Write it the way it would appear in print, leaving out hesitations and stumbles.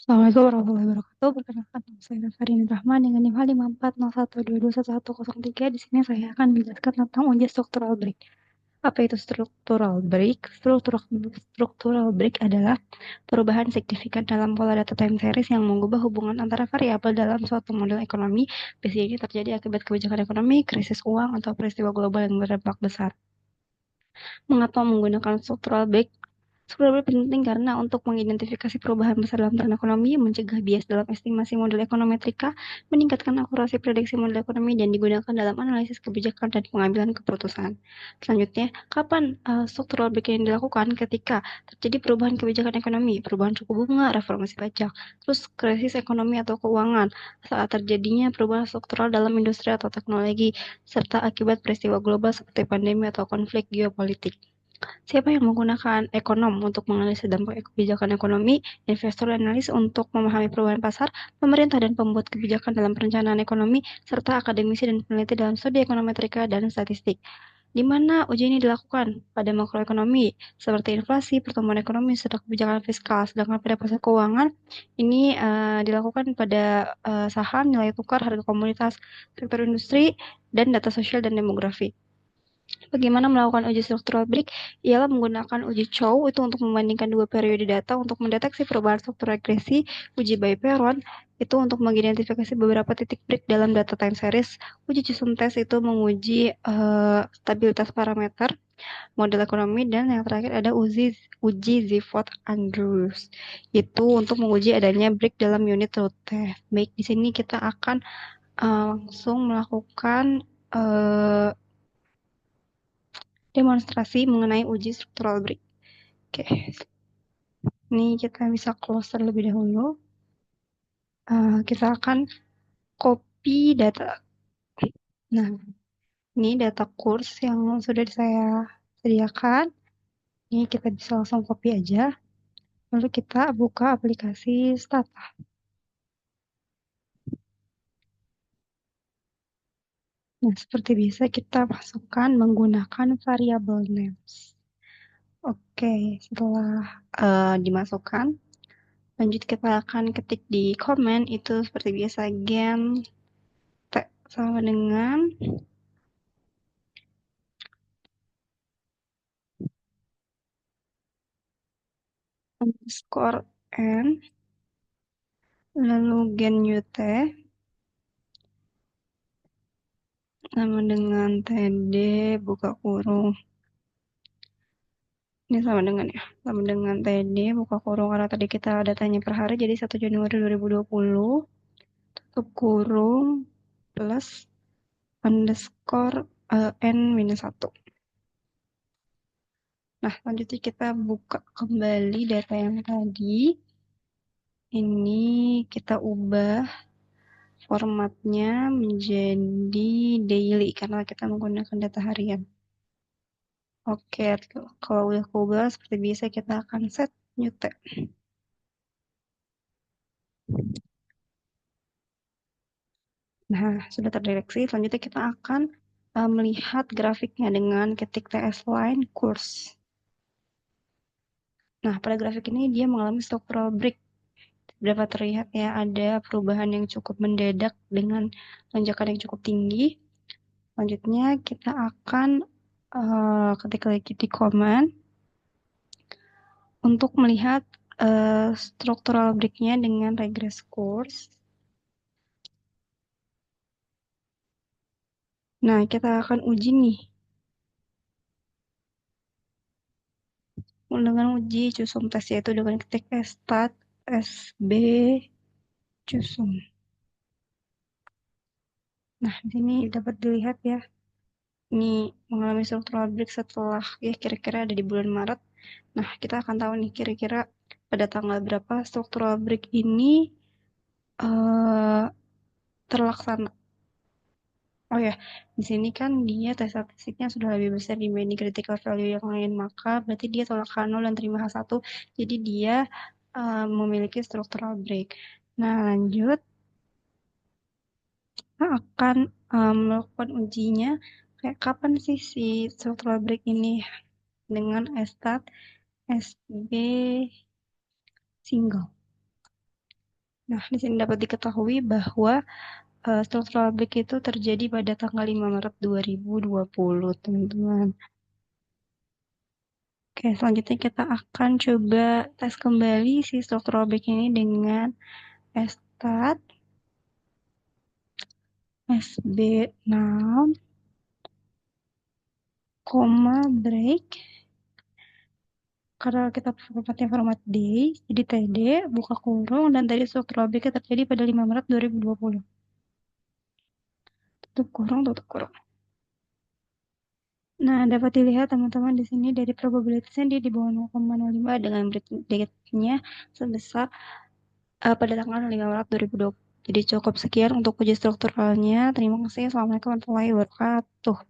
Assalamualaikum warahmatullahi wabarakatuh. Perkenalkan nama saya Farin Rahman dengan NIM H5401221113. Di sini saya akan menjelaskan tentang uji struktural break. Apa itu struktural break? Struktural break adalah perubahan signifikan dalam pola data time series yang mengubah hubungan antara variabel dalam suatu model ekonomi. Biasanya ini terjadi akibat kebijakan ekonomi, krisis uang, atau peristiwa global yang berdampak besar. Mengapa menggunakan struktural break? Struktural break penting karena untuk mengidentifikasi perubahan besar dalam tren ekonomi, mencegah bias dalam estimasi model ekonometrika, meningkatkan akurasi prediksi model ekonomi, dan digunakan dalam analisis kebijakan dan pengambilan keputusan. Selanjutnya, kapan struktural break ini dilakukan? Ketika terjadi perubahan kebijakan ekonomi, perubahan suku bunga, reformasi pajak, terus krisis ekonomi atau keuangan, saat terjadinya perubahan struktural dalam industri atau teknologi, serta akibat peristiwa global seperti pandemi atau konflik geopolitik. Siapa yang menggunakan ekonom untuk menganalisis dampak kebijakan ekonomi, investor dan analis untuk memahami perubahan pasar, pemerintah dan pembuat kebijakan dalam perencanaan ekonomi, serta akademisi dan peneliti dalam studi ekonometrika dan statistik. Di mana uji ini dilakukan? Pada makroekonomi, seperti inflasi, pertumbuhan ekonomi, serta kebijakan fiskal. Sedangkan pada pasar keuangan, ini dilakukan pada saham, nilai tukar, harga komoditas, sektor industri, dan data sosial dan demografi. Bagaimana melakukan uji struktural break? Ialah menggunakan uji Chow itu untuk membandingkan dua periode data untuk mendeteksi perubahan struktur regresi, uji Bayes-Perron itu untuk mengidentifikasi beberapa titik break dalam data time series, uji Chisholm test itu menguji stabilitas parameter model ekonomi, dan yang terakhir ada uji Zipfort-Andrews itu untuk menguji adanya break dalam unit root test. Baik, di sini kita akan langsung melakukan demonstrasi mengenai uji struktural break. Oke, ini kita bisa close terlebih dahulu. Kita akan copy data. Nah, ini data kurs yang sudah saya sediakan. Ini kita bisa langsung copy aja. Lalu kita buka aplikasi Stata. Nah, seperti biasa kita masukkan menggunakan variable names. Oke, setelah dimasukkan, lanjut kita akan ketik di comment itu seperti biasa gen T sama dengan underscore n lalu gen ut sama dengan td buka kurung. Ini sama dengan sama dengan td buka kurung karena tadi kita datanya per hari jadi 1 Januari 2020 tutup kurung plus underscore n minus 1. Nah, selanjutnya kita buka kembali data yang tadi. Ini kita ubah formatnya menjadi daily karena kita menggunakan data harian. Oke, kalau udah keubah seperti biasa kita akan set new tab. Nah, sudah terdeteksi. Selanjutnya kita akan melihat grafiknya dengan ketik TS line course. Nah, pada grafik ini dia mengalami structural break. Dapat terlihat ya ada perubahan yang cukup mendadak dengan lonjakan yang cukup tinggi. Selanjutnya kita akan ketik lagi di command untuk melihat struktural break-nya dengan regress course. Nah, kita akan uji nih. Dengan uji Chisholm test yaitu dengan ketik stat sb Chisholm. Nah, di sini dapat dilihat ya. Ini mengalami struktural break setelah ya kira-kira ada di bulan Maret. Nah, kita akan tahu nih kira-kira pada tanggal berapa struktural break ini terlaksana. Oh ya, di sini kan dia tes statistiknya sudah lebih besar dibanding critical value yang lain, maka berarti dia tolak H0 dan terima H1, jadi dia memiliki structural break. Nah, lanjut, kita akan melakukan ujinya, kayak kapan sih si structural break ini dengan stat SB single. Nah, di sini dapat diketahui bahwa structural break itu terjadi pada tanggal 5 Maret 2020, teman-teman. Oke, selanjutnya kita akan coba tes kembali si structural break ini dengan stat sb6, break. Karena kita formatnya format D, jadi TD, buka kurung, dan tadi struktural break terjadi pada 5 Maret 2020. Tutup kurung, tutup kurung. Nah, dapat dilihat teman-teman di sini dari probabilitasnya dia di bawah 0,05 dengan date-nya sebesar pada tanggal 5 Maret 2020. Jadi cukup sekian untuk uji strukturalnya. Terima kasih. Assalamualaikum warahmatullahi wabarakatuh.